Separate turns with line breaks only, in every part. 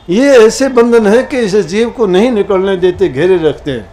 ये ऐसे बंधन है कि इस जीव को नहीं निकलने देते, घेरे रखते हैं।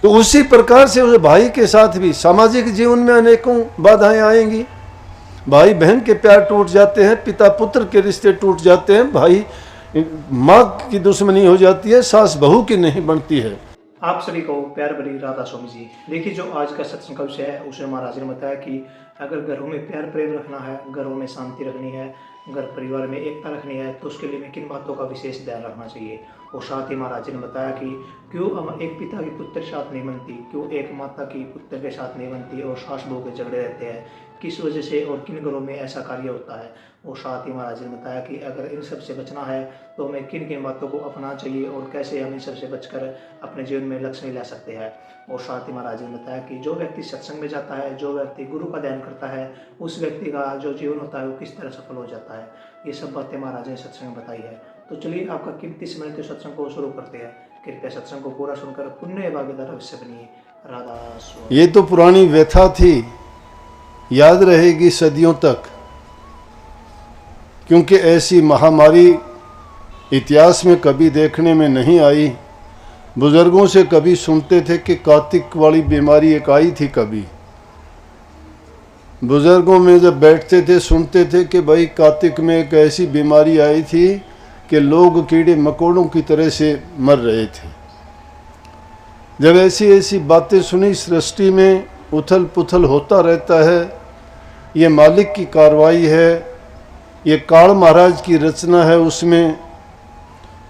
तो उसी प्रकार से उस भाई के साथ भी सामाजिक जीवन में अनेकों बाधाएं आएंगी। भाई बहन के प्यार टूट जाते हैं, पिता पुत्र के रिश्ते टूट जाते हैं, भाई माँ की दुश्मनी हो जाती है, सास बहू की नहीं बनती है।
आप सभी को प्यार भरी राधा स्वामी जी। देखिए, जो आज का सत्संग का विषय है उसमें महाराज ने बताया कि अगर घरों में प्यार प्रेम रखना है, घरों में शांति रखनी है, घर परिवार में एकता रखनी है, तो उसके लिए किन बातों का विशेष ध्यान रखना चाहिए। और साथ ही महाराज जी ने बताया कि क्यों हम एक पिता की पुत्र के साथ नहीं बनती, क्यों एक माता की पुत्र के साथ नहीं बनती, और सास बहू के झगड़े रहते हैं, किस वजह से और किन घरों में ऐसा कार्य होता है। और साथ ही महाराज ने बताया कि अगर इन सब से बचना है तो हमें किन किन बातों को अपनाना चाहिए और कैसे हम इन सब से बचकर अपने जीवन में लक्ष्य ला सकते हैं। और साथ ही महाराज ने बताया कि जो व्यक्ति सत्संग में जाता है, जो व्यक्ति गुरु का ध्यान करता है, उस व्यक्ति का जो जीवन होता है वो किस तरह सफल हो जाता है। ये सब बातें महाराज ने सत्संग में बताई है। तो चलिए आपका कीमती समय के सत्संग को शुरू करते हैं। कृपया सत्संग को पूरा सुनकर पुण्य भागीदार अवश्य बनिए। राधा स्वामी।
ये तो पुरानी व्यथा थी, याद रहेगी सदियों तक, क्योंकि ऐसी महामारी इतिहास में कभी देखने में नहीं आई। बुजुर्गों से कभी सुनते थे कि कार्तिक वाली बीमारी एक आई थी, कभी बुजुर्गों में जब बैठते थे सुनते थे कि भाई कार्तिक में एक ऐसी बीमारी आई थी कि लोग कीड़े मकोड़ों की तरह से मर रहे थे। जब ऐसी ऐसी बातें सुनी, सृष्टि में उथल पुथल होता रहता है, ये मालिक की कार्रवाई है, ये काल महाराज की रचना है, उसमें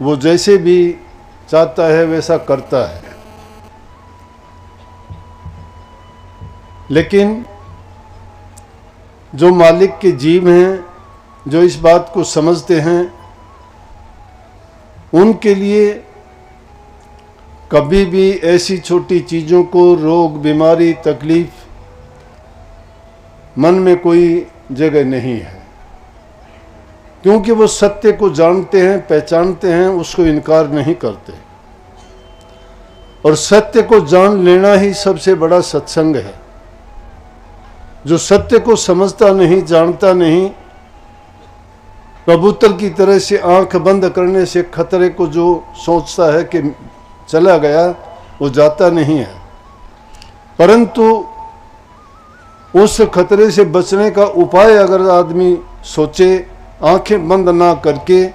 वो जैसे भी चाहता है वैसा करता है। लेकिन जो मालिक के जीव हैं, जो इस बात को समझते हैं, उनके लिए कभी भी ऐसी छोटी चीज़ों को, रोग बीमारी तकलीफ, मन में कोई जगह नहीं है, क्योंकि वो सत्य को जानते हैं, पहचानते हैं, उसको इनकार नहीं करते। और सत्य को जान लेना ही सबसे बड़ा सत्संग है। जो सत्य को समझता नहीं, जानता नहीं, कबूतर की तरह से आंख बंद करने से खतरे को जो सोचता है कि चला गया, वो जाता नहीं है। परंतु उस खतरे से बचने का उपाय अगर आदमी सोचे, आंखें बंद ना करके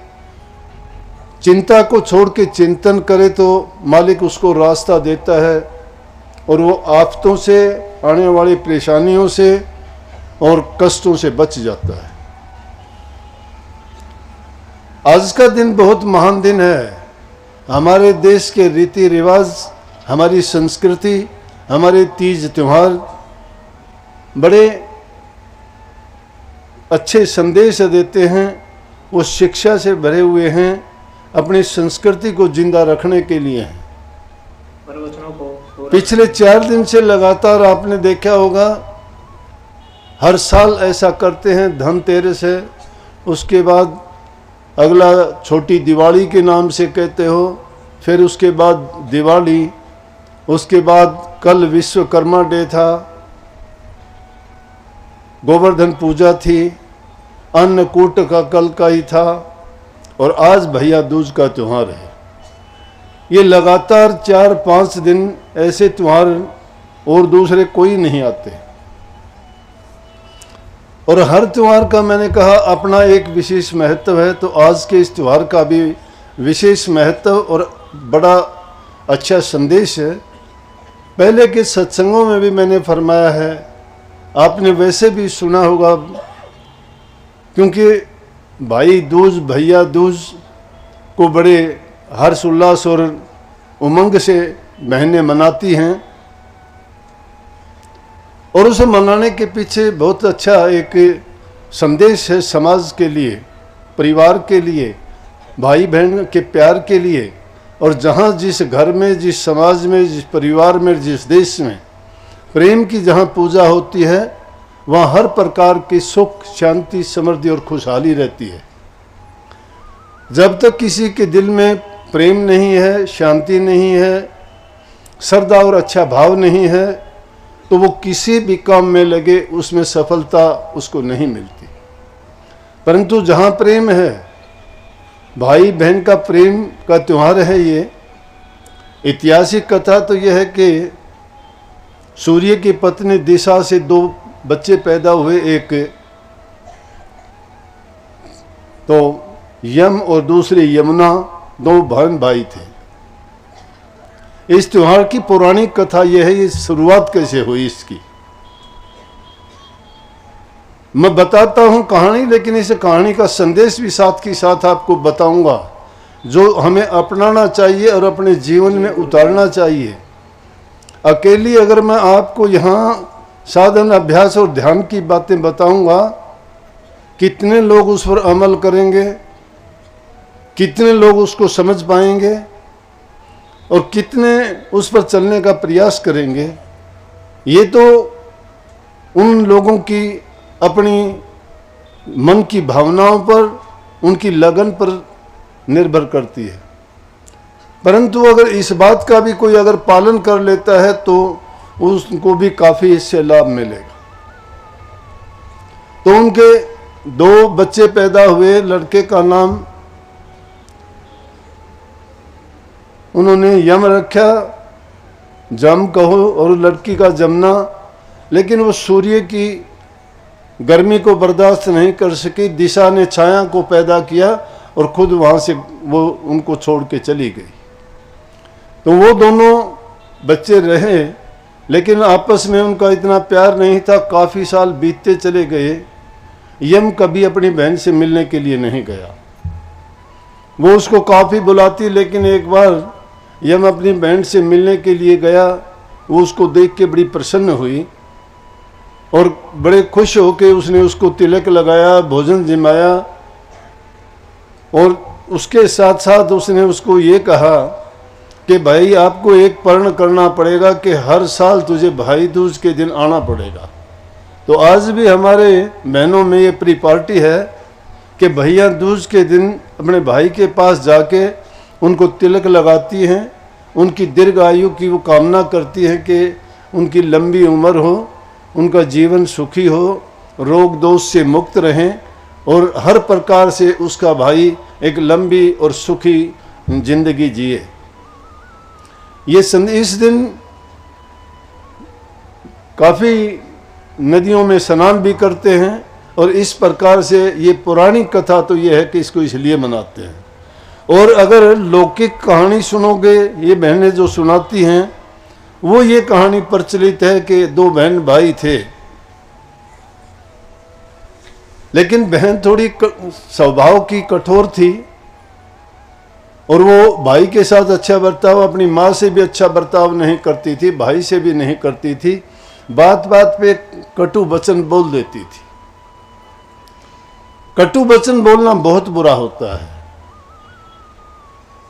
चिंता को छोड़ के चिंतन करे, तो मालिक उसको रास्ता देता है और वो आफतों से, आने वाली परेशानियों से और कष्टों से बच जाता है। आज का दिन बहुत महान दिन है। हमारे देश के रीति रिवाज, हमारी संस्कृति, हमारे तीज त्योहार बड़े अच्छे संदेश देते हैं, वो शिक्षा से भरे हुए हैं, अपनी संस्कृति को जिंदा रखने के लिए हैं। पिछले 4 दिन से लगातार आपने देखा होगा, हर साल ऐसा करते हैं। धनतेरस है, उसके बाद अगला छोटी दिवाली के नाम से कहते हो, फिर उसके बाद दिवाली, उसके बाद कल विश्वकर्मा डे था, गोवर्धन पूजा थी, अन्नकूट का कल का ही था, और आज भैया दूज का त्यौहार है। ये लगातार 4-5 दिन ऐसे त्यौहार और दूसरे कोई नहीं आते। और हर त्यौहार का मैंने कहा अपना एक विशेष महत्व है, तो आज के इस त्यौहार का भी विशेष महत्व और बड़ा अच्छा संदेश है। पहले के सत्संगों में भी मैंने फरमाया है, आपने वैसे भी सुना होगा, क्योंकि भाई दूज, भैया दूज को बड़े हर्ष उल्लास और उमंग से बहनें मनाती हैं, और उसे मनाने के पीछे बहुत अच्छा एक संदेश है समाज के लिए, परिवार के लिए, भाई बहन के प्यार के लिए। और जहाँ जिस घर में, जिस समाज में, जिस परिवार में, जिस देश में प्रेम की जहाँ पूजा होती है, वहाँ हर प्रकार की सुख, शांति, समृद्धि और खुशहाली रहती है। जब तक किसी के दिल में प्रेम नहीं है, शांति नहीं है, श्रद्धा और अच्छा भाव नहीं है, तो वो किसी भी काम में लगे उसमें सफलता उसको नहीं मिलती। परंतु जहाँ प्रेम है, भाई बहन का प्रेम का त्यौहार है ये। ऐतिहासिक कथा तो यह है कि सूर्य की पत्नी दिशा से 2 बच्चे पैदा हुए, एक तो यम और दूसरी यमुना, 2 बहन भाई थे। इस त्योहार की पौराणिक कथा यह है, ये शुरुआत कैसे हुई इसकी मैं बताता हूं कहानी, लेकिन इस कहानी का संदेश भी साथ के साथ आपको बताऊंगा जो हमें अपनाना चाहिए और अपने जीवन में उतारना चाहिए। अकेली अगर मैं आपको यहाँ साधन अभ्यास और ध्यान की बातें बताऊंगा, कितने लोग उस पर अमल करेंगे, कितने लोग उसको समझ पाएंगे और कितने उस पर चलने का प्रयास करेंगे, ये तो उन लोगों की अपनी मन की भावनाओं पर, उनकी लगन पर निर्भर करती है। परंतु अगर इस बात का भी कोई अगर पालन कर लेता है तो उसको भी काफ़ी इससे लाभ मिलेगा। तो उनके 2 बच्चे पैदा हुए। लड़के का नाम उन्होंने यम रखा, जम कहो, और लड़की का जमुना। लेकिन वो सूर्य की गर्मी को बर्दाश्त नहीं कर सकी। दिशा ने छाया को पैदा किया और खुद वहाँ से वो उनको छोड़ के चली गई। तो वो दोनों बच्चे रहे, लेकिन आपस में उनका इतना प्यार नहीं था। काफ़ी साल बीतते चले गए। यम कभी अपनी बहन से मिलने के लिए नहीं गया। वो उसको काफ़ी बुलाती, लेकिन एक बार यम अपनी बहन से मिलने के लिए गया। वो उसको देख के बड़ी प्रसन्न हुई और बड़े खुश होकर उसने उसको तिलक लगाया, भोजन जिमाया, और उसके साथ साथ उसने उसको ये कहा कि भाई आपको एक प्रण करना पड़ेगा कि हर साल तुझे भाई दूज के दिन आना पड़ेगा। तो आज भी हमारे बहनों में ये परिपाटी है कि भैया दूज के दिन अपने भाई के पास जाके उनको तिलक लगाती हैं, उनकी दीर्घ आयु की वो कामना करती हैं कि उनकी लंबी उम्र हो, उनका जीवन सुखी हो, रोग दोष से मुक्त रहें और हर प्रकार से उसका भाई एक लंबी और सुखी जिंदगी जिए। ये इस दिन काफ़ी नदियों में स्नान भी करते हैं और इस प्रकार से ये पौराणिक कथा तो ये है कि इसको इसलिए मनाते हैं। और अगर लौकिक कहानी सुनोगे, ये बहनें जो सुनाती हैं, वो ये कहानी प्रचलित है कि 2 बहन भाई थे, लेकिन बहन थोड़ी स्वभाव की कठोर थी और वो भाई के साथ अच्छा बर्ताव, अपनी माँ से भी अच्छा बर्ताव नहीं करती थी, भाई से भी नहीं करती थी। बात बात पे कटु वचन बोल देती थी। कटु वचन बोलना बहुत बुरा होता है।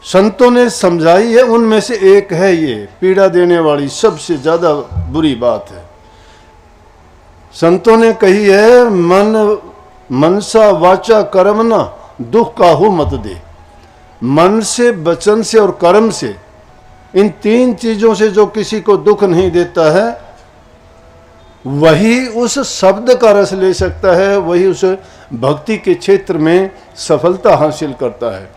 संतों ने समझाई है, उनमें से एक है ये पीड़ा देने वाली सबसे ज्यादा बुरी बात है। संतों ने कही है, मनसा वाचा कर्मना दुख काहू मत दे। मन से, वचन से और कर्म से, इन 3 चीजों से जो किसी को दुख नहीं देता है, वही उस शब्द का रस ले सकता है, वही उस भक्ति के क्षेत्र में सफलता हासिल करता है।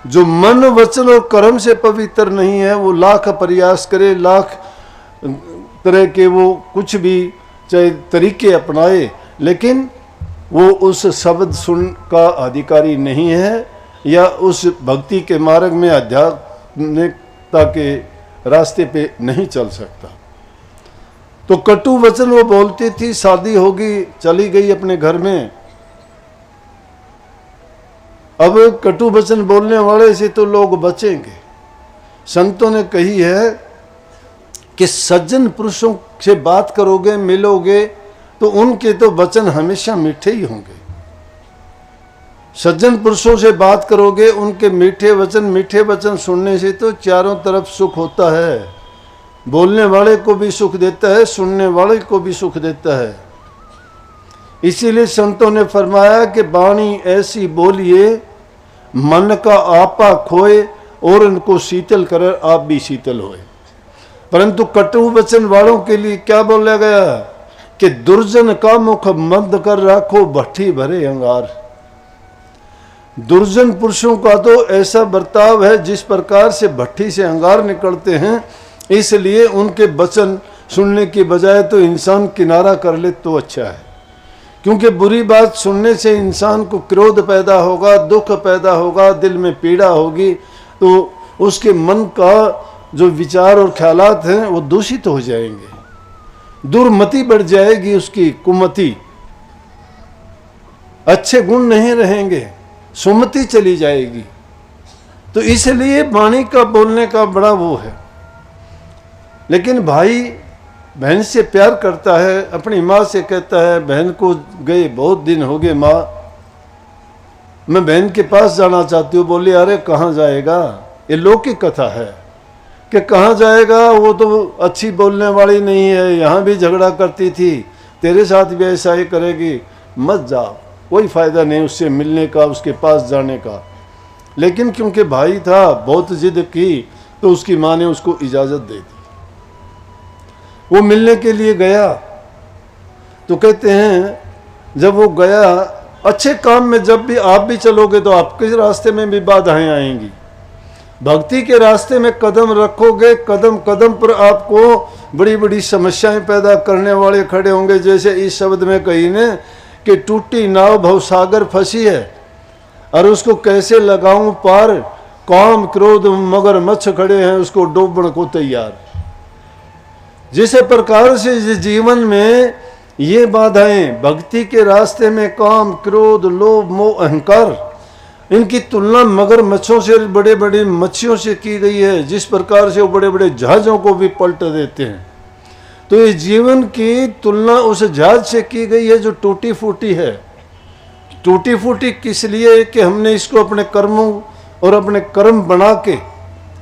जो मन, वचन और कर्म से पवित्र नहीं है, वो लाख प्रयास करे, लाख तरह के वो कुछ भी चाहे तरीके अपनाए, लेकिन वो उस शब्द सुन का अधिकारी नहीं है या उस भक्ति के मार्ग में आध्यात्मिकता के रास्ते पे नहीं चल सकता। तो कटु वचन वो बोलती थी। शादी होगी, चली गई अपने घर में। अब कटु वचन बोलने वाले से तो लोग बचेंगे। संतों ने कही है कि सज्जन पुरुषों से बात करोगे, मिलोगे, तो उनके तो वचन हमेशा मीठे ही होंगे। सज्जन पुरुषों से बात करोगे, उनके मीठे वचन सुनने से तो चारों तरफ सुख होता है। बोलने वाले को भी सुख देता है, सुनने वाले को भी सुख देता है। इसीलिए संतों ने फरमाया कि वाणी ऐसी बोलिए, मन का आपा खोए और उनको शीतल करे, आप भी शीतल होए। परंतु कटु वचन वालों के लिए क्या बोला गया कि दुर्जन का मुख मंद कर रखो, भट्ठी भरे अंगार। दुर्जन पुरुषों का तो ऐसा बर्ताव है जिस प्रकार से भट्टी से अंगार निकलते हैं, इसलिए उनके वचन सुनने की बजाय तो इंसान किनारा कर ले तो अच्छा है। क्योंकि बुरी बात सुनने से इंसान को क्रोध पैदा होगा, दुख पैदा होगा, दिल में पीड़ा होगी, तो उसके मन का जो विचार और ख्यालात हैं वो दूषित हो जाएंगे, दुर्मति बढ़ जाएगी, उसकी कुमति, अच्छे गुण नहीं रहेंगे, सुमति चली जाएगी। तो इसलिए वाणी का बोलने का बड़ा वो है। लेकिन भाई बहन से प्यार करता है, अपनी माँ से कहता है, बहन को गए बहुत दिन हो गए माँ, मैं बहन के पास जाना चाहती हूँ। बोली अरे कहाँ जाएगा, ये लौकिक कथा है कि कहाँ जाएगा, वो तो अच्छी बोलने वाली नहीं है, यहाँ भी झगड़ा करती थी, तेरे साथ भी ऐसा ही करेगी, मत जाओ, कोई फ़ायदा नहीं उससे मिलने का, उसके पास जाने का। लेकिन क्योंकि भाई था, बहुत जिद की, तो उसकी माँ ने उसको इजाज़त दे दी। वो मिलने के लिए गया तो कहते हैं जब वो गया, अच्छे काम में जब भी आप भी चलोगे तो आपके रास्ते में भी बाधाएं आएंगी। भक्ति के रास्ते में कदम रखोगे, कदम कदम पर आपको बड़ी बड़ी समस्याएं पैदा करने वाले खड़े होंगे। जैसे इस शब्द में कही ने कि टूटी नाव भवसागर फंसी है और उसको कैसे लगाऊं पार, काम क्रोध मगरमच्छ खड़े हैं उसको डूबने को तैयार। जिस प्रकार से जीवन में ये बाधाएं, भक्ति के रास्ते में काम क्रोध लोभ मोह अहंकार, इनकी तुलना मगरमच्छों से, बड़े बड़े मच्छियों से की गई है। जिस प्रकार से वो बड़े बड़े जहाज़ों को भी पलट देते हैं, तो ये जीवन की तुलना उस जहाज से की गई है जो टूटी फूटी है। टूटी फूटी किस लिए कि हमने इसको अपने कर्मों और अपने कर्म बना के,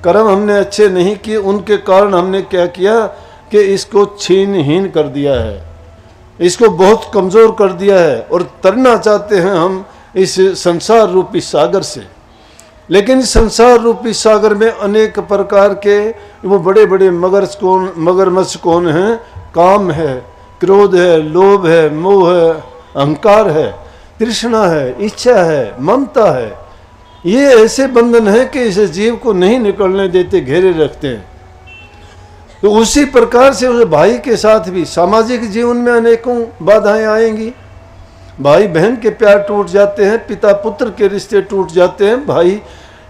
कर्म हमने अच्छे नहीं किए, उनके कारण हमने क्या किया कि इसको छीनहीन कर दिया है, इसको बहुत कमज़ोर कर दिया है और तरना चाहते हैं हम इस संसार रूपी सागर से। लेकिन संसार रूपी सागर में अनेक प्रकार के वो बड़े बड़े मगरमच्छ कौन हैं? काम है, क्रोध है, लोभ है, मोह है, अहंकार है, तृष्णा है, इच्छा है, ममता है। ये ऐसे बंधन है कि इस जीव को नहीं निकलने देते, घेरे रखते हैं। तो उसी प्रकार से उस भाई के साथ भी सामाजिक जीवन में अनेकों बाधाएं आएंगी। भाई बहन के प्यार टूट जाते हैं, पिता पुत्र के रिश्ते टूट जाते हैं, भाई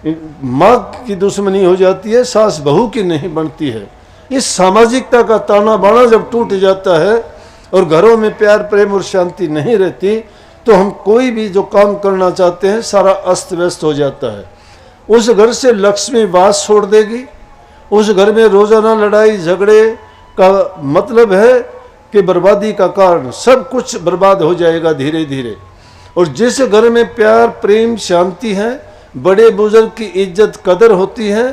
माँ की दुश्मनी हो जाती है, सास बहू की नहीं बनती है। इस सामाजिकता का ताना बाना जब टूट जाता है और घरों में प्यार प्रेम और शांति नहीं रहती, तो हम कोई भी जो काम करना चाहते हैं सारा अस्त व्यस्त हो जाता है। उस घर से लक्ष्मी वास छोड़ देगी। उस घर में रोजाना लड़ाई झगड़े का मतलब है कि बर्बादी का कारण, सब कुछ बर्बाद हो जाएगा धीरे धीरे। और जिस घर में प्यार प्रेम शांति है, बड़े बुजुर्ग की इज्जत कदर होती है,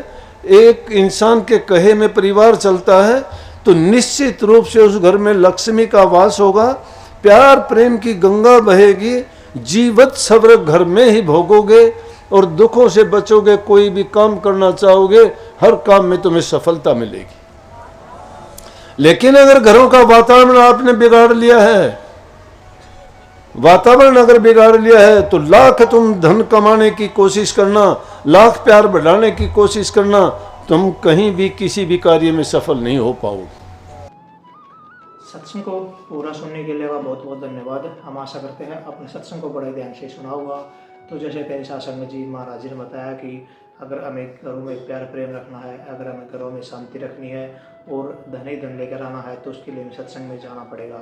एक इंसान के कहे में परिवार चलता है, तो निश्चित रूप से उस घर में लक्ष्मी का वास होगा, प्यार प्रेम की गंगा बहेगी, जीवत सब्र घर में ही भोगोगे और दुखों से बचोगे। कोई भी काम करना चाहोगे, हर काम में तुम्हें सफलता मिलेगी। लेकिन अगर घरों का वातावरण आपने बिगाड़ लिया है, वातावरण अगर बिगाड़ लिया है, तो लाख तुम धन कमाने की कोशिश करना, लाख प्यार बढ़ाने की कोशिश करना, तुम कहीं भी किसी भी कार्य में सफल नहीं हो पाओगे।
सत्संग को पूरा सुनने के लिए बहुत बहुत धन्यवाद। हम आशा करते हैं अपने सत्संग को बड़े ध्यान से सुना होगा। तो जैसे पहले शासन जी महाराज जी ने बताया कि अगर हमें घरों में प्यार प्रेम रखना है, अगर हमें घरों में शांति रखनी है और धन ही धन लेकर आना है, तो उसके लिए हमें सत्संग में जाना पड़ेगा,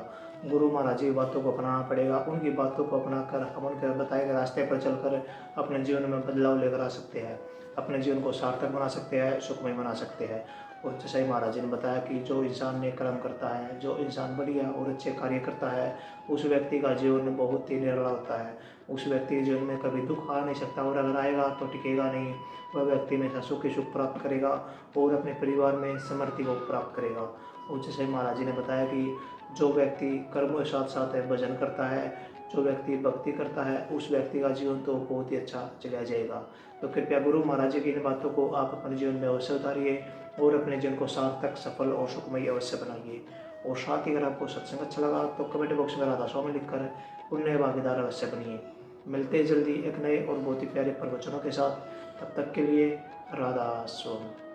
गुरु महाराज जी की बातों को अपनाना पड़ेगा। उनकी बातों को अपना कर हम उनके बताए गए रास्ते पर चलकर अपने जीवन में बदलाव लेकर आ सकते हैं, अपने जीवन को सार्थक बना सकते हैं, सुखमय बना सकते हैं। और जैसे ही महाराज जी ने बताया कि जो इंसान ने कर्म करता है, जो इंसान बढ़िया और अच्छे कार्य करता है, उस व्यक्ति का जीवन बहुत ही निराला होता है। उस व्यक्ति के जीवन में कभी दुख आ नहीं सकता, और अगर आएगा तो टिकेगा नहीं। वह व्यक्ति हमेशा सुख ही सुख प्राप्त करेगा और अपने परिवार में समृद्धि को प्राप्त करेगा। और जैसे महाराज जी ने बताया कि जो व्यक्ति कर्मों के साथ साथ भजन करता है, जो व्यक्ति भक्ति करता है, उस व्यक्ति का जीवन तो बहुत ही अच्छा चला जाएगा। तो कृपया गुरु महाराज जी की इन बातों को आप अपने जीवन में अवश्य उतारिए और अपने जीवन को सार्थक, सफल और सुखमय अवश्य बनाइए। और साथ ही अगर आपको सत्संग अच्छा लगा तो कमेंट बॉक्स में राधा स्वामी लिखकर पुण्य भागीदार अवश्य बनिए। मिलते हैं जल्दी एक नए और बहुत ही प्यारे प्रवचनों के साथ। तब तक के लिए राधा स्वामी।